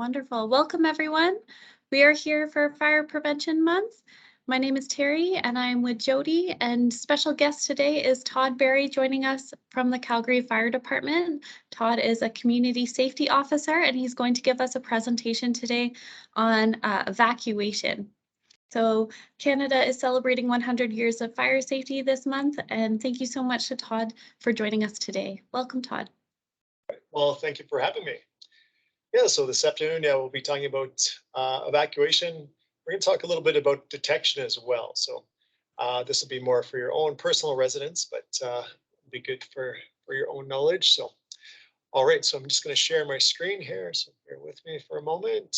Wonderful. Welcome, everyone. We are here for Fire Prevention Month. My name is Terry, and I'm with Jody, and special guest today is Todd Barry joining us from the Calgary Fire Department. Todd is a community safety officer, and he's going to give us a presentation today on evacuation. So Canada is celebrating 100 years of fire safety this month, and thank you so much to Todd for joining us today. Welcome, Todd. Well, thank you for having me. Yeah, so this afternoon, we'll be talking about evacuation. We're going to talk a little bit about detection as well. So this will be more for your own personal residence, but it'll be good for your own knowledge. So, all right, so I'm just going to share my screen here. So bear with me for a moment.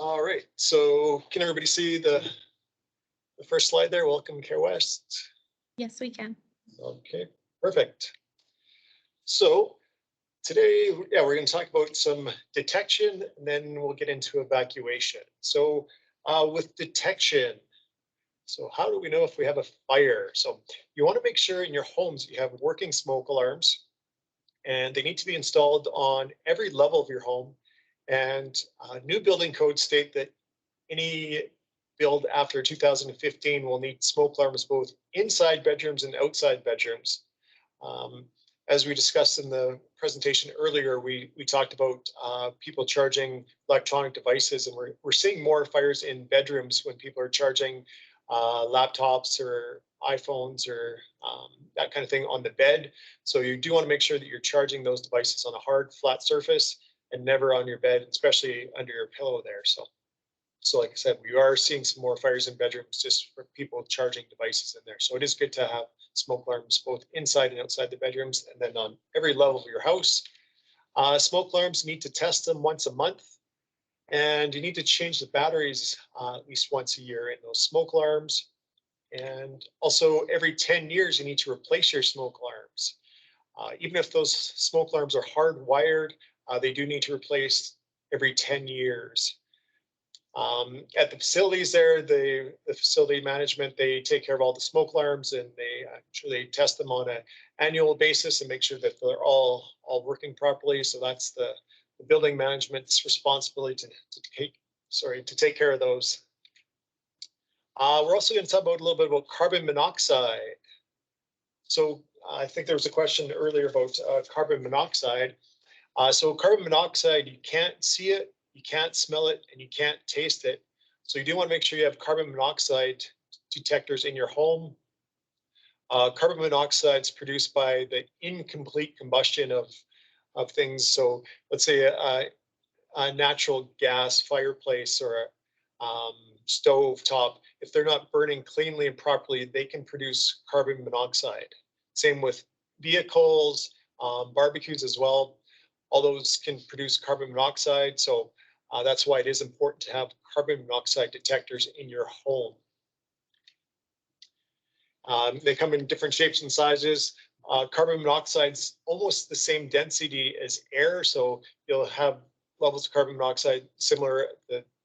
All right, so can everybody see the first slide there? Welcome, Care West. Yes, we can. Okay, perfect. So today, we're going to talk about some detection, and then we'll get into evacuation. So with detection, so how do we know if we have a fire? So you want to make sure in your homes you have working smoke alarms, and they need to be installed on every level of your home. And new building codes state that any build after 2015 will need smoke alarms both inside bedrooms and outside bedrooms. As we discussed in the presentation earlier, we talked about people charging electronic devices, and we're seeing more fires in bedrooms when people are charging laptops or iPhones or that kind of thing on the bed. So you do want to make sure that you're charging those devices on a hard, flat surface and never on your bed, especially under your pillow there. So like I said, we are seeing some more fires in bedrooms just for people charging devices in there. So it is good to have smoke alarms both inside and outside the bedrooms, and then on every level of your house. Smoke alarms, need to test them once a month, and you need to change the batteries at least once a year in those smoke alarms. And also every 10 years, you need to replace your smoke alarms. Even if those smoke alarms are hardwired, they do need to replace every 10 years. At the facilities there, the facility management, they take care of all the smoke alarms, and they actually test them on an annual basis and make sure that they're all working properly. So that's the building management's responsibility to take care of those. We're also going to talk about a little bit about carbon monoxide. So I think there was a question earlier about carbon monoxide. So carbon monoxide, you can't see it, you can't smell it, and you can't taste it. So you do want to make sure you have carbon monoxide detectors in your home. Carbon monoxide is produced by the incomplete combustion of things. So let's say a natural gas fireplace or a stove top, if they're not burning cleanly and properly, they can produce carbon monoxide. Same with vehicles, barbecues as well. All those can produce carbon monoxide. So that's why it is important to have carbon monoxide detectors in your home. They come in different shapes and sizes. Carbon monoxide's almost the same density as air. So you'll have levels of carbon monoxide similar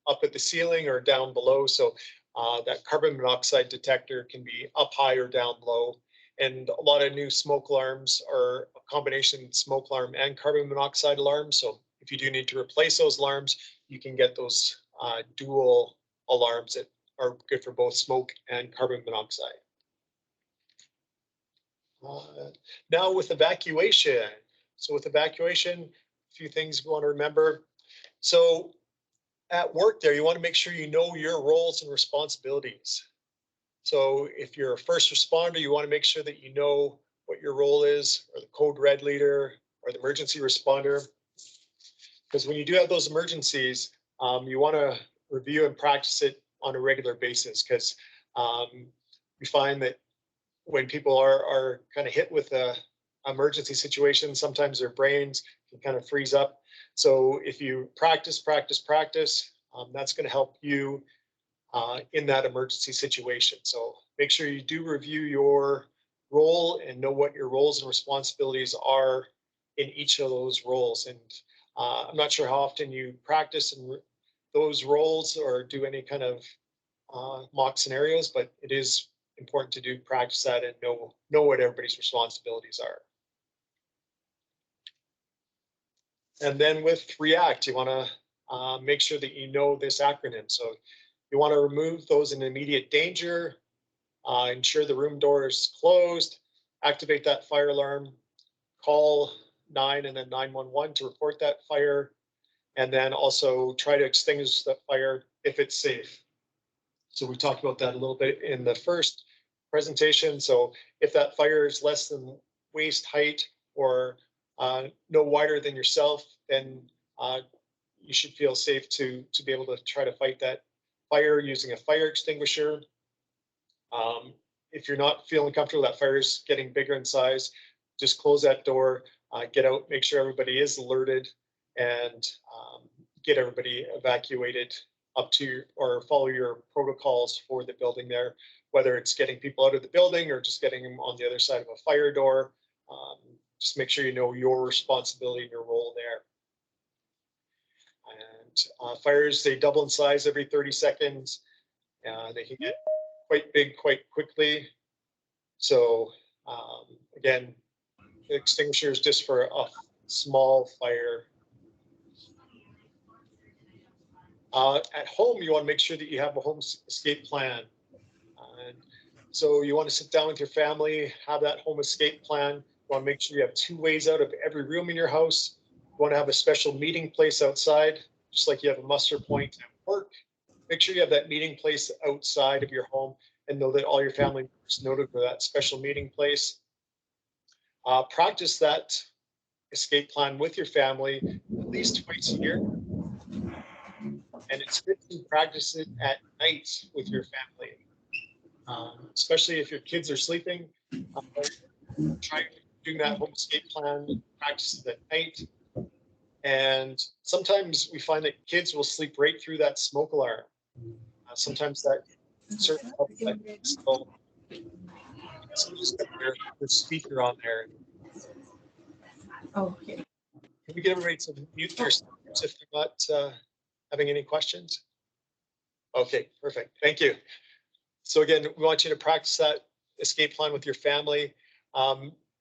up at the ceiling or down below. So that carbon monoxide detector can be up high or down low. And a lot of new smoke alarms are a combination smoke alarm and carbon monoxide alarms. So if you do need to replace those alarms, you can get those dual alarms that are good for both smoke and carbon monoxide. Now with evacuation. So with evacuation, a few things we want to remember. So at work there, you want to make sure you know your roles and responsibilities. So if you're a first responder, you want to make sure that you know what your role is, or the code red leader, or the emergency responder. Because when you do have those emergencies, you want to review and practice it on a regular basis, because we find that when people are kind of hit with a emergency situation, sometimes their brains can kind of freeze up. So if you practice, that's going to help you in that emergency situation. So make sure you do review your role and know what your roles and responsibilities are in each of those roles. And I'm not sure how often you practice in those roles or do any kind of mock scenarios, but it is important to do practice that and know what everybody's responsibilities are. And then with React, you want to make sure that you know this acronym. So you want to remove those in immediate danger, ensure the room door is closed, activate that fire alarm, call 9 and then 911 to report that fire, and then also try to extinguish that fire if it's safe. So we talked about that a little bit in the first presentation. So if that fire is less than waist height or no wider than yourself, then you should feel safe to be able to try to fight that fire using a fire extinguisher. If you're not feeling comfortable, that fire is getting bigger in size, just close that door, get out, make sure everybody is alerted, and get everybody evacuated up to or follow your protocols for the building there, whether it's getting people out of the building or just getting them on the other side of a fire door. Just make sure you know your responsibility and your role there. And fires, they double in size every 30 seconds. They can get quite big quite quickly. So again, the extinguisher is just for a small fire. At home, you want to make sure that you have a home escape plan. And so you want to sit down with your family, have that home escape plan. You want to make sure you have 2 ways out of every room in your house. You want to have a special meeting place outside, just like you have a muster point at work. Make sure you have that meeting place outside of your home and know that all your family members know to go to that special meeting place. Practice that escape plan with your family at least twice a year. And it's good to practice it at night with your family, especially if your kids are sleeping. Try doing that home escape plan practices at night. And sometimes we find that kids will sleep right through that smoke alarm. Sometimes that certain so just got their speaker on there. Okay. Can we get everybody to mute their speakers if they're not having any questions? Okay, perfect. Thank you. So again, we want you to practice that escape plan with your family.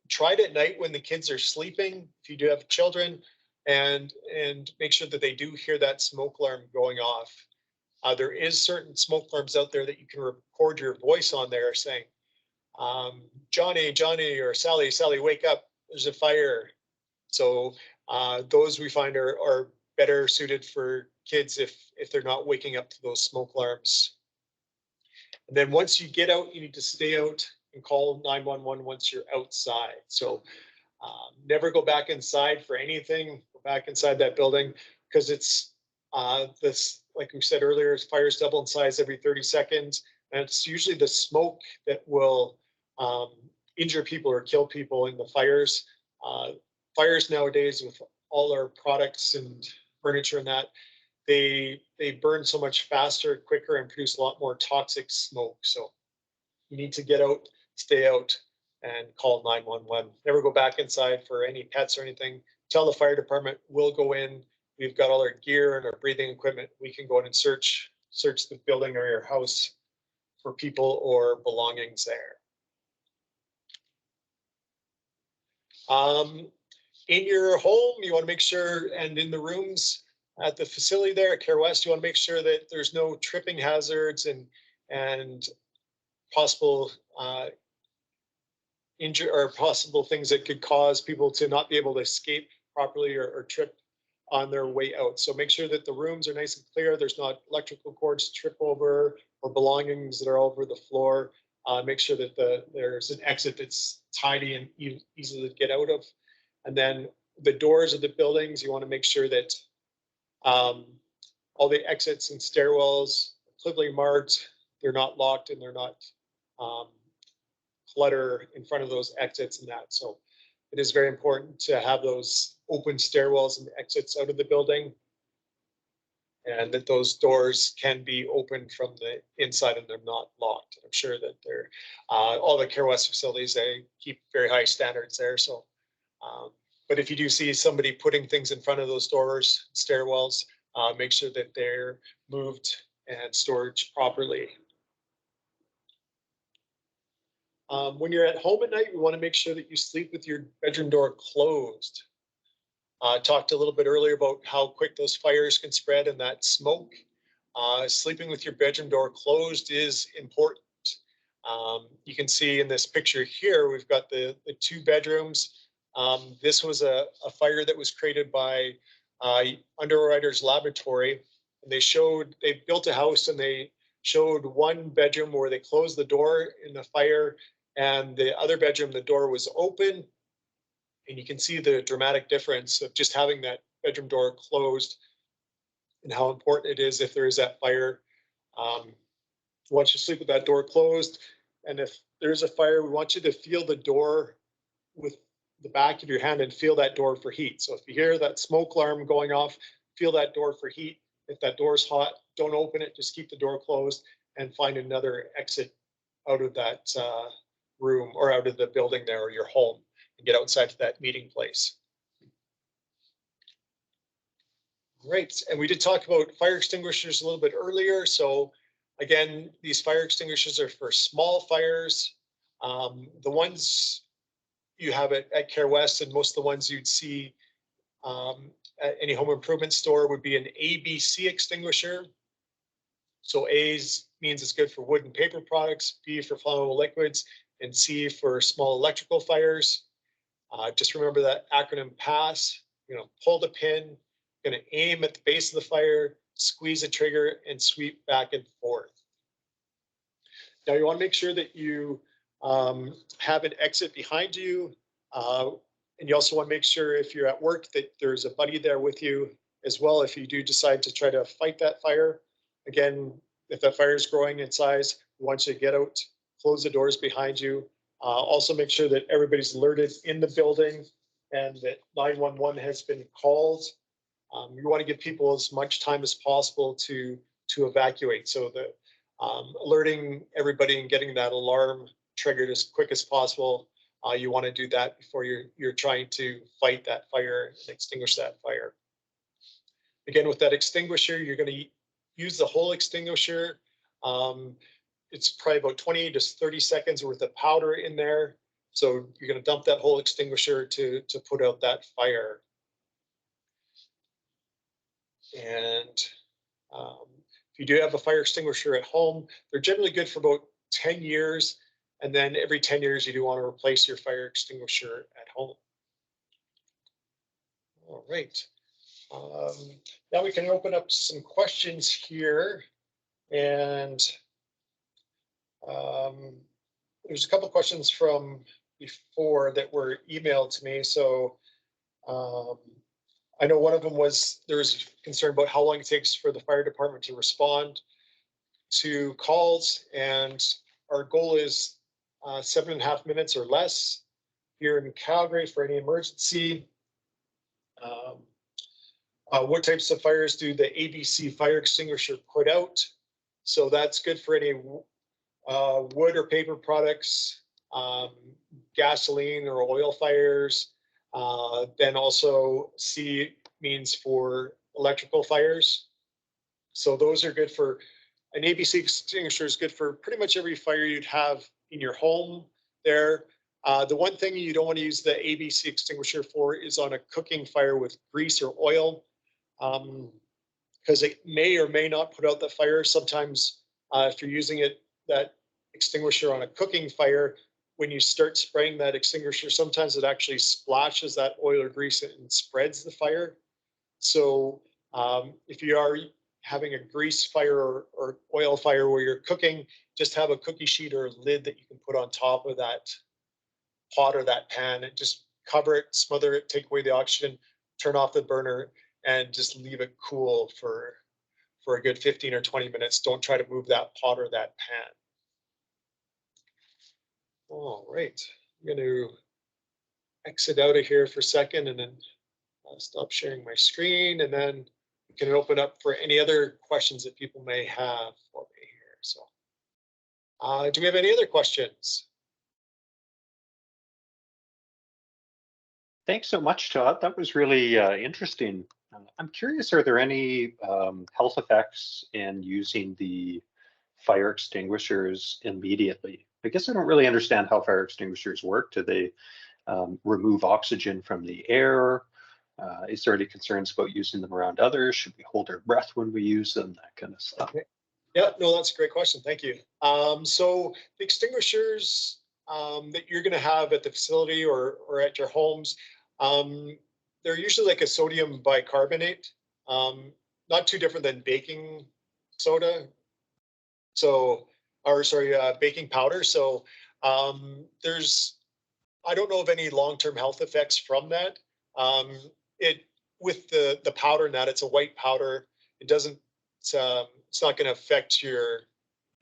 Try it at night when the kids are sleeping, if you do have children, and make sure that they do hear that smoke alarm going off. There is certain smoke alarms out there that you can record your voice on there saying, Johnny, Johnny, or Sally, Sally, wake up, there's a fire. So those we find are better suited for kids if they're not waking up to those smoke alarms. And then once you get out, you need to stay out and call 911 once you're outside. So never go back inside for anything. Go back inside that building because it's this, like we said earlier, fires double in size every 30 seconds. And it's usually the smoke that will injure people or kill people in the fires. Fires nowadays with all our products and furniture and that, they burn so much faster, quicker, and produce a lot more toxic smoke. So you need to get out, stay out, and call 911. Never go back inside for any pets or anything. Tell the fire department we'll go in. We've got all our gear and our breathing equipment. We can go in and search the building or your house for people or belongings there. In your home, you want to make sure, and in the rooms at the facility there at Care West, you want to make sure that there's no tripping hazards and possible injury or possible things that could cause people to not be able to escape properly or trip on their way out. So make sure that the rooms are nice and clear. There's not electrical cords to trip over or belongings that are over the floor. Make sure that there's an exit that's tidy and easy to get out of. And then the doors of the buildings, you want to make sure that all the exits and stairwells are clearly marked. They're not locked and they're not clutter in front of those exits and that. So it is very important to have those open stairwells and exits out of the building, and that those doors can be opened from the inside and they're not locked. I'm sure that all the Care West facilities, they keep very high standards there. So But if you do see somebody putting things in front of those doors, stairwells, make sure that they're moved and stored properly. When you're at home at night, you want to make sure that you sleep with your bedroom door closed. Talked a little bit earlier about how quick those fires can spread and that smoke. Sleeping with your bedroom door closed is important. You can see in this picture here, we've got the two bedrooms. This was a fire that was created by Underwriters Laboratory. And they built a house and they showed one bedroom where they closed the door in the fire, and the other bedroom, the door was open. And you can see the dramatic difference of just having that bedroom door closed and how important it is if there is that fire. Once you sleep with that door closed, and if there's a fire, we want you to feel the door with the back of your hand and feel that door for heat. So if you hear that smoke alarm going off, feel that door for heat. If that door is hot, don't open it, just keep the door closed and find another exit out of that room or out of the building there or your home and get outside to that meeting place. Great, and we did talk about fire extinguishers a little bit earlier. So again, these fire extinguishers are for small fires. The ones you have at Care West and most of the ones you'd see at any home improvement store would be an ABC extinguisher. So A means it's good for wood and paper products, B for flammable liquids, and C for small electrical fires. Just remember that acronym PASS. Pull the pin, going to aim at the base of the fire, squeeze the trigger, and sweep back and forth. Now you want to make sure that you have an exit behind you. And you also want to make sure if you're at work that there's a buddy there with you as well if you do decide to try to fight that fire. Again, if that fire is growing in size, we want you to get out, close the doors behind you. Also make sure that everybody's alerted in the building and that 911 has been called. You want to give people as much time as possible to evacuate. So that alerting everybody and getting that alarm triggered as quick as possible. You want to do that before you're trying to fight that fire and extinguish that fire. Again, with that extinguisher, you're going to use the whole extinguisher. It's probably about 20 to 30 seconds worth of powder in there. So you're going to dump that whole extinguisher to put out that fire. And if you do have a fire extinguisher at home, they're generally good for about 10 years. And then every 10 years, you do want to replace your fire extinguisher at home. All right. Now we can open up some questions here. And there's a couple of questions from before that were emailed to me. So I know one of them was there was concern about how long it takes for the fire department to respond to calls. And our goal is 7.5 minutes or less here in Calgary for any emergency. What types of fires do the ABC fire extinguisher put out? So that's good for any wood or paper products, gasoline or oil fires. Then also C means for electrical fires. So those are good for, an ABC extinguisher is good for pretty much every fire you'd have in your home there. The one thing you don't want to use the ABC extinguisher for is on a cooking fire with grease or oil, because it may or may not put out the fire. Sometimes if you're using that extinguisher on a cooking fire, when you start spraying that extinguisher, sometimes it actually splashes that oil or grease and spreads the fire. So if you are having a grease fire or oil fire where you're cooking, just have a cookie sheet or a lid that you can put on top of that pot or that pan and just cover it, smother it, take away the oxygen, turn off the burner, and just leave it cool for a good 15 or 20 minutes. Don't try to move that pot or that pan. All right, I'm going to exit out of here for a second and then I'll stop sharing my screen, and then we can open up for any other questions that people may have for me here. So do we have any other questions? Thanks so much, Todd. That was really interesting. I'm curious, are there any health effects in using the fire extinguishers immediately? I guess I don't really understand how fire extinguishers work. Do they remove oxygen from the air? Is there any concerns about using them around others? Should we hold our breath when we use them? That kind of stuff. Okay. Yeah, no, that's a great question. Thank you. So the extinguishers that you're going to have at the facility or at your homes, um, they're usually like a sodium bicarbonate, um, not too different than baking soda. So, or sorry, baking powder. So there's, I don't know of any long-term health effects from that. Um, it with the powder in that it's a white powder. It doesn't. It's not going to affect your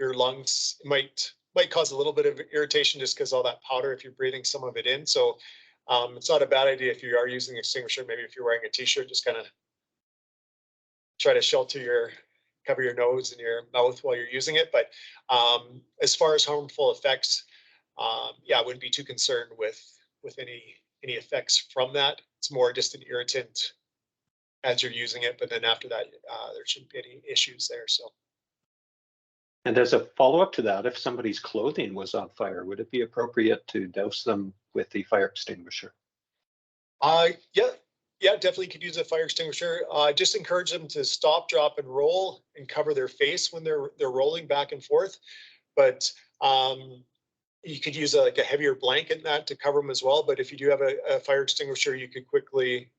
lungs. It might cause a little bit of irritation just because all that powder if you're breathing some of it in. So it's not a bad idea if you are using an extinguisher. Maybe if you're wearing a t-shirt, just kind of try to cover your nose and your mouth while you're using it. But as far as harmful effects, yeah, I wouldn't be too concerned with any effects from that. It's more just an irritant as you're using it, but then after that, there shouldn't be any issues there. So, And as a follow-up to that, if somebody's clothing was on fire, would it be appropriate to douse them with the fire extinguisher? yeah, yeah, definitely could use a fire extinguisher. Just encourage them to stop, drop, and roll, and cover their face when they're rolling back and forth. But you could use like a heavier blanket in that to cover them as well. But if you do have a fire extinguisher, you could quickly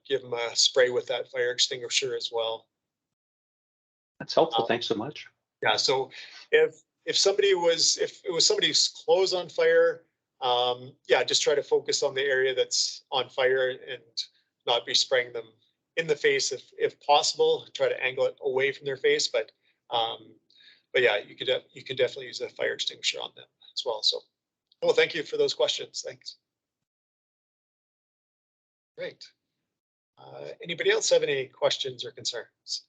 give them a spray with that fire extinguisher as well. That's helpful. Uh, Thanks so much. yeah. So if it was somebody's clothes on fire, yeah, just try to focus on the area that's on fire and not be spraying them in the face if possible. Try to angle it away from their face, um, but yeah, you could definitely use a fire extinguisher on them as well. So, well, thank you for those questions. Thanks. Great. Anybody else have any questions or concerns?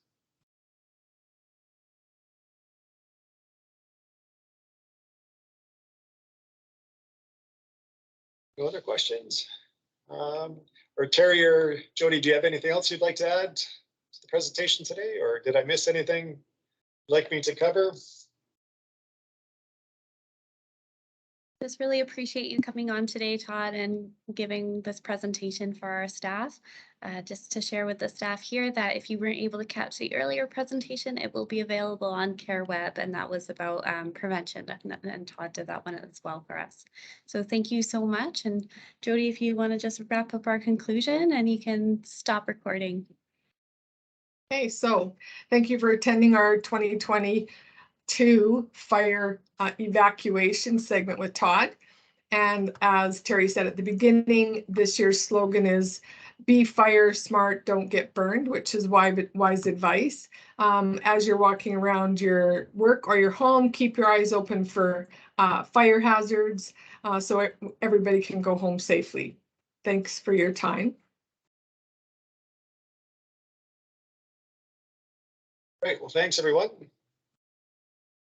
No other questions? Or Terry or Jody, do you have anything else you'd like to add to the presentation today, or did I miss anything you'd like me to cover? Just really appreciate you coming on today, Todd, and giving this presentation for our staff. Just to share with the staff here that if you weren't able to catch the earlier presentation, it will be available on CareWeb, and that was about prevention, and Todd did that one as well for us. So thank you so much. And Jody, if you want to just wrap up our conclusion, and you can stop recording. Okay, so thank you for attending our 2022 fire evacuation segment with Todd. And as Terry said at the beginning, this year's slogan is "Be fire smart, don't get burned," which is wise advice. As you're walking around your work or your home, keep your eyes open for fire hazards so everybody can go home safely. Thanks for your time. Great. Well, thanks, everyone.